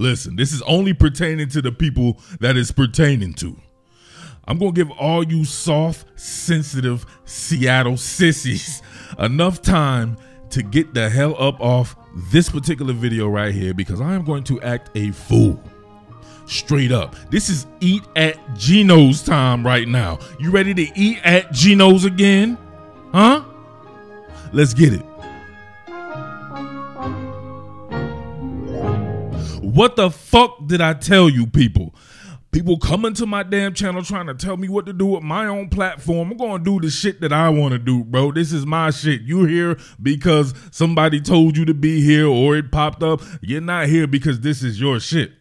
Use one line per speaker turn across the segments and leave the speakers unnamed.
Listen, this is only pertaining to the people that it's pertaining to. I'm going to give all you soft, sensitive Seattle sissies enough time to get the hell up off this particular video right here, because I am going to act a fool. Straight up. This is eat at Geno's time right now. You ready to eat at Geno's again? Huh? Let's get it. What the fuck did I tell you, people? People coming to my damn channel trying to tell me what to do with my own platform. I'm going to do the shit that I want to do, bro. This is my shit. You're here because somebody told you to be here or it popped up. You're not here because this is your shit.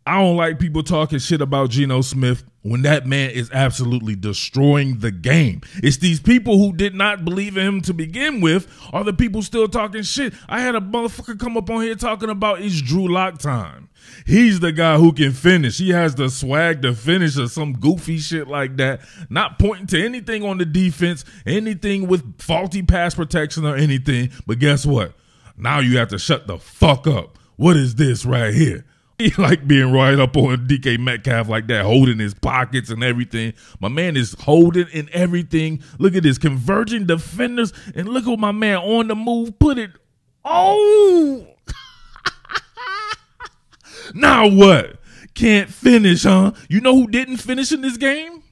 I don't like people talking shit about Geno Smith when that man is absolutely destroying the game. It's these people who did not believe in him to begin with are the people still talking shit. I had a motherfucker come up on here talking about it's Drew Lock time. He's the guy who can finish. He has the swag to finish or some goofy shit like that. Not pointing to anything on the defense, anything with faulty pass protection or anything. But guess what? Now you have to shut the fuck up. What is this right here? He like being right up on DK Metcalf like that, holding his pockets and everything. My man is holding in everything. Look at this, converging defenders. And look at my man on the move. Put it. Oh. Now what? Can't finish, huh? You know who didn't finish in this game?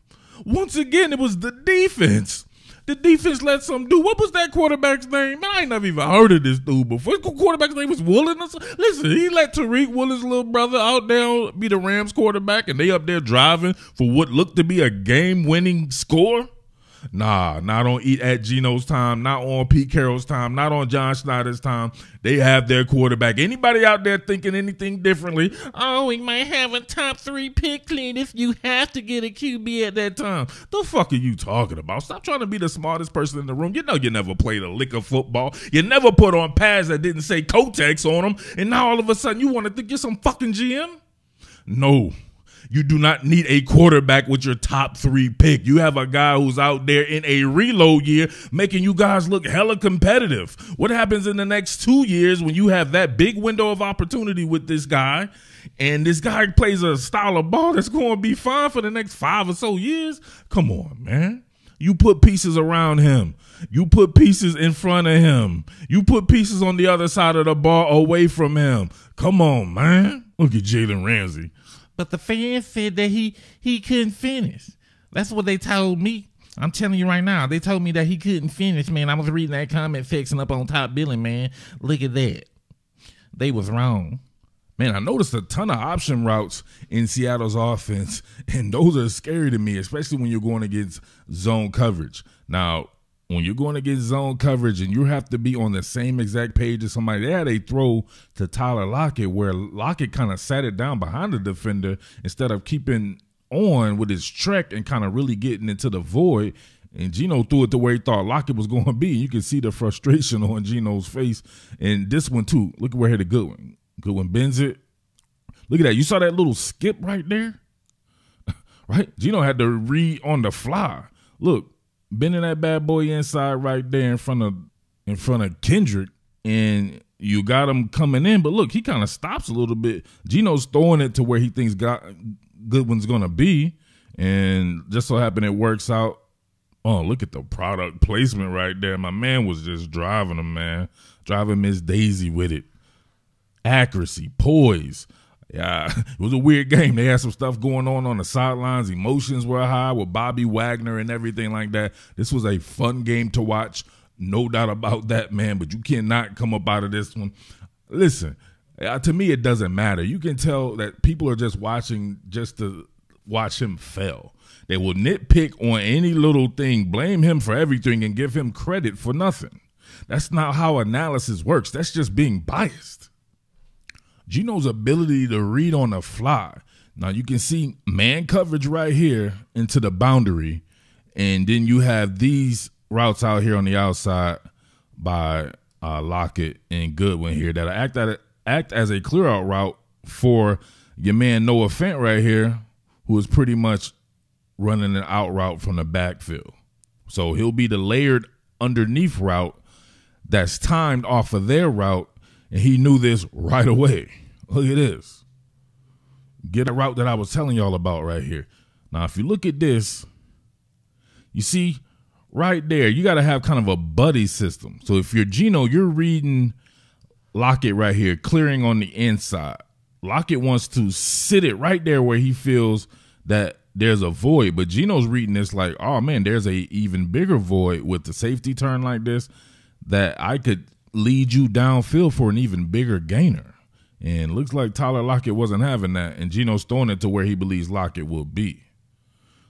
Once again, it was the defense. The defense let some dude. What was that quarterback's name? Man, I ain't never even heard of this dude before. His quarterback's name was Woolen. Listen, he let Tariq Woolen's little brother out there be the Rams quarterback, and they up there driving for what looked to be a game-winning score. Nah, not on Eat at Geno's time, not on Pete Carroll's time, not on John Schneider's time. They have their quarterback. Anybody out there thinking anything differently? Oh, we might have a top 3 pick, Cletus. You have to get a QB at that time. The fuck are you talking about? Stop trying to be the smartest person in the room. You know you never played a lick of football. You never put on pads that didn't say Kotex on them. And now all of a sudden you want to think you're some fucking GM? No. You do not need a quarterback with your top 3 pick. You have a guy who's out there in a reload year making you guys look hella competitive. What happens in the next 2 years when you have that big window of opportunity with this guy and this guy plays a style of ball that's going to be fine for the next 5 or so years? Come on, man. You put pieces around him. You put pieces in front of him. You put pieces on the other side of the ball away from him. Come on, man. Look at Jalen Ramsey. But the fans said that he couldn't finish. That's what they told me. I'm telling you right now. They told me that he couldn't finish, man. I was reading that comment section up on top Billin, man. Look at that. They was wrong. Man, I noticed a ton of option routes in Seattle's offense, and those are scary to me, especially when you're going against zone coverage. Now, when you're going against zone coverage and you have to be on the same exact page as somebody, they had a throw to Tyler Lockett where Lockett kind of sat it down behind the defender instead of keeping on with his trek and kind of really getting into the void. And Geno threw it the way he thought Lockett was going to be. You can see the frustration on Geno's face. And this one, too. Look at where he had a good one. Good one bends it. Look at that. You saw that little skip right there? Right? Geno had to read on the fly. Look. Bending that bad boy inside right there in front of Kendrick, and you got him coming in. But look, he kind of stops a little bit. Geno's throwing it to where he thinks Goodwin's gonna be, and just so happened it works out. Oh, look at the product placement right there. My man was just driving him, man, driving Miss Daisy with it. Accuracy, poise. Yeah, it was a weird game. They had some stuff going on the sidelines. Emotions were high with Bobby Wagner and everything like that. This was a fun game to watch. No doubt about that, man. But you cannot come up out of this one. Listen, to me, it doesn't matter. You can tell that people are just watching just to watch him fail. They will nitpick on any little thing, blame him for everything, and give him credit for nothing. That's not how analysis works. That's just being biased. Geno's ability to read on the fly. Now you can see man coverage right here into the boundary, and then you have these routes out here on the outside by Lockett and Goodwin here that act as a clear out route for your man Noah Fant right here, who is pretty much running an out route from the backfield. So he'll be the layered underneath route that's timed off of their route. And he knew this right away. Look at this. Get a route that I was telling y'all about right here. Now, if you look at this, you see right there, you got to have kind of a buddy system. So if you're Geno, you're reading Lockett right here, clearing on the inside. Lockett wants to sit it right there where he feels that there's a void. But Geno's reading this like, oh, man, there's a even bigger void with the safety turn like this that I could lead you downfield for an even bigger gainer. And looks like Tyler Lockett wasn't having that, and Geno's throwing it to where he believes Lockett will be.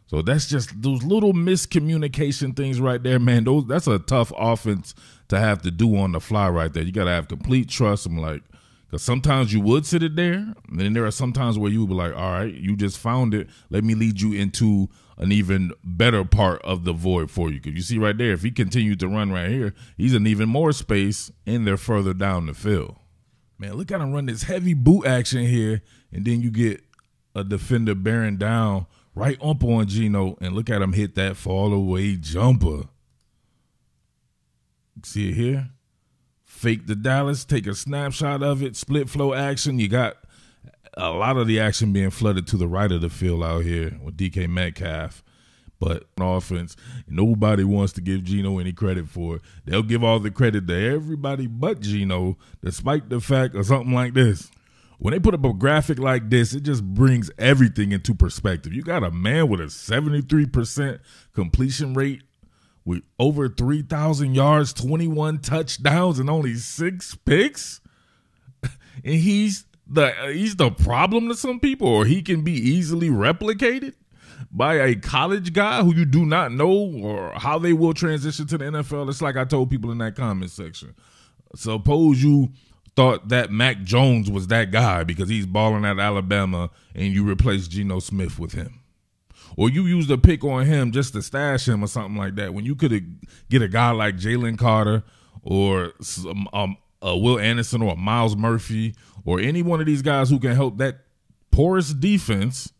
So that's just those little miscommunication things right there, man. That's a tough offense to have to do on the fly right there. You got to have complete trust. I'm like, because sometimes you would sit it there, and then there are some times where you would be like, all right, you just found it. Let me lead you into an even better part of the void for you. Because you see right there, if he continued to run right here, he's in even more space, and they're further down the field. Man, look at him run this heavy boot action here, and then you get a defender bearing down right up on Geno, and look at him hit that fall away jumper. See it here? Fake the Dallas, take a snapshot of it, split flow action. You got a lot of the action being flooded to the right of the field out here with DK Metcalf. But on offense, nobody wants to give Geno any credit for it. They'll give all the credit to everybody but Geno, despite the fact of something like this. When they put up a graphic like this, it just brings everything into perspective. You got a man with a 73% completion rate with over 3,000 yards, 21 touchdowns, and only 6 picks. And he's the problem to some people, or he can be easily replicated by a college guy who you do not know or how they will transition to the NFL. It's like I told people in that comment section. Suppose you thought that Mac Jones was that guy because he's balling at Alabama and you replaced Geno Smith with him. Or you used a pick on him just to stash him or something like that when you could get a guy like Jalen Carter or Will Anderson or Miles Murphy or any one of these guys who can help that porous defense.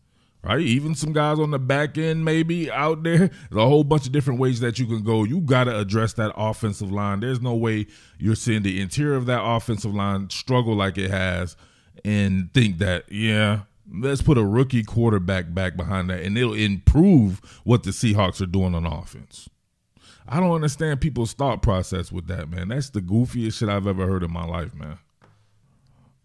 Right, even some guys on the back end maybe out there. There's a whole bunch of different ways that you can go. You got to address that offensive line. There's no way you're seeing the interior of that offensive line struggle like it has and think that, yeah, let's put a rookie quarterback back behind that and it'll improve what the Seahawks are doing on offense. I don't understand people's thought process with that, man. That's the goofiest shit I've ever heard in my life, man.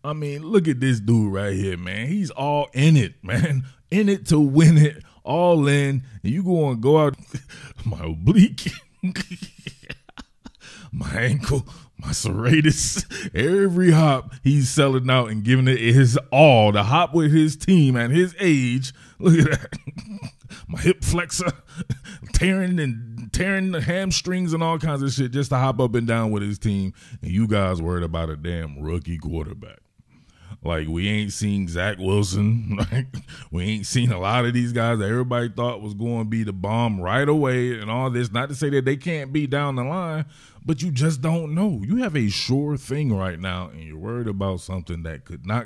I mean, look at this dude right here, man. He's all in it, man. In it to win it, all in. And you go out, my oblique, my ankle, my serratus, every hop he's selling out and giving it his all. To hop with his team at his age. Look at that. My hip flexor, tearing the hamstrings and all kinds of shit just to hop up and down with his team. And you guys worried about a damn rookie quarterback. Like, we ain't seen Zach Wilson. Like, we ain't seen a lot of these guys that everybody thought was going to be the bomb right away and all this. Not to say that they can't be down the line, but you just don't know. You have a sure thing right now, and you're worried about something that could not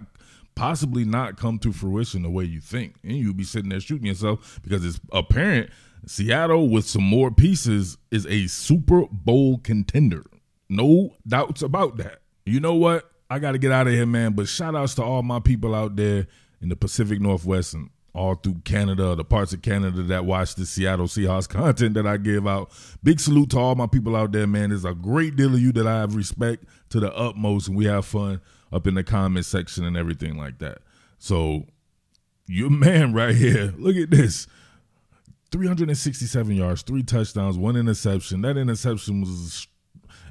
possibly not come to fruition the way you think. And you'll be sitting there shooting yourself because it's apparent Seattle, with some more pieces, is a Super Bowl contender. No doubts about that. You know what? I got to get out of here, man, but shout outs to all my people out there in the Pacific Northwest and all through Canada, the parts of Canada that watch the Seattle Seahawks content that I give out. Big salute to all my people out there, man. There's a great deal of you that I have respect to the utmost, and we have fun up in the comment section and everything like that. So your man right here, look at this. 367 yards, 3 touchdowns, 1 interception. That interception was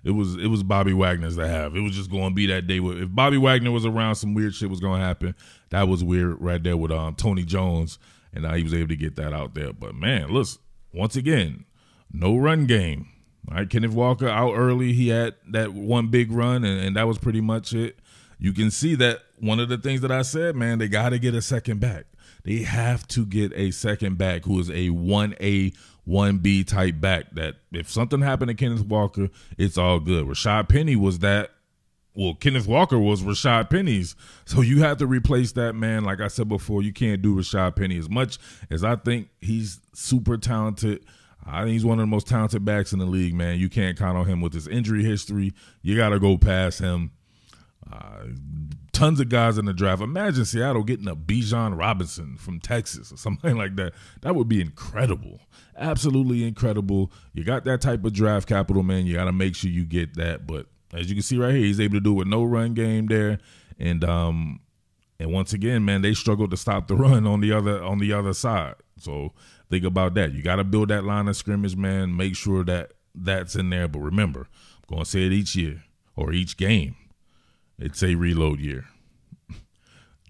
It was Bobby Wagner's to have. It was just going to be that day. If Bobby Wagner was around, some weird shit was going to happen. That was weird right there with Tony Jones, and he was able to get that out there. But, man, listen, once again, no run game. All right, Kenneth Walker out early. He had that one big run, and that was pretty much it. You can see that one of the things that I said, man, they got to get a second back. They have to get a second back who is a 1A, 1B type back that if something happened to Kenneth Walker, it's all good. Rashad Penny was that. Well, Kenneth Walker was Rashad Penny's. So you have to replace that, man. Like I said before, you can't do Rashad Penny. As much as I think he's super talented, I think he's one of the most talented backs in the league, man. You can't count on him with his injury history. You got to go past him. Tons of guys in the draft. Imagine Seattle getting a Bijan Robinson from Texas or something like that. That would be incredible. Absolutely incredible. You got that type of draft capital, man. You got to make sure you get that. But as you can see right here, he's able to do it with no run game there. And once again, man, they struggled to stop the run on the other side. So think about that. You got to build that line of scrimmage, man. Make sure that that's in there. But remember, I'm going to say it each year or each game. It's a reload year.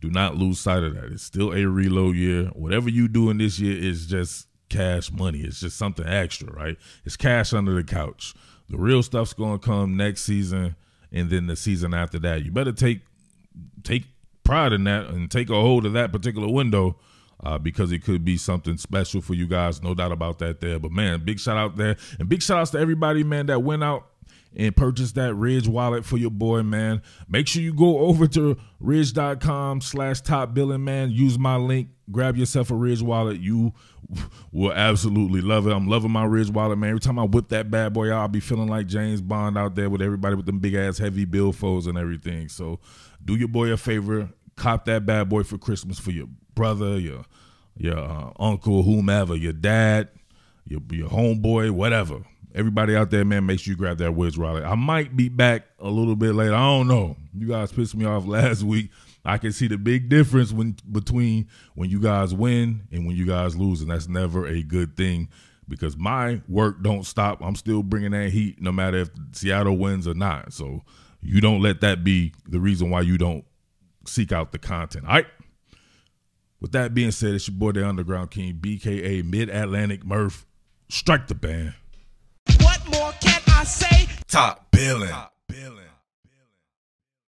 Do not lose sight of that. It's still a reload year. Whatever you doing this year is just cash money. It's just something extra, right? It's cash under the couch. The real stuff's going to come next season and then the season after that. You better take pride in that and take a hold of that particular window because it could be something special for you guys. No doubt about that there. But, man, big shout out there. And big shout outs to everybody, man, that went out and purchase that Ridge wallet for your boy, man. Make sure you go over to ridge.com/topbillin, man. Use my link. Grab yourself a Ridge wallet. You will absolutely love it. I'm loving my Ridge wallet, man. Every time I whip that bad boy out, I'll be feeling like James Bond out there with everybody with them big-ass heavy billfolds and everything. So do your boy a favor. Cop that bad boy for Christmas for your brother, your uncle, whomever, your dad, your homeboy, whatever. Everybody out there, man, make sure you grab that Ridge wallet. I might be back a little bit later. I don't know. You guys pissed me off last week. I can see the big difference between when you guys win and when you guys lose, and that's never a good thing because my work don't stop. I'm still bringing that heat no matter if Seattle wins or not. So you don't let that be the reason why you don't seek out the content. All right? With that being said, it's your boy, the Underground King, BKA Mid-Atlantic Murph. Strike the band.
What more can I say?
Top Billin.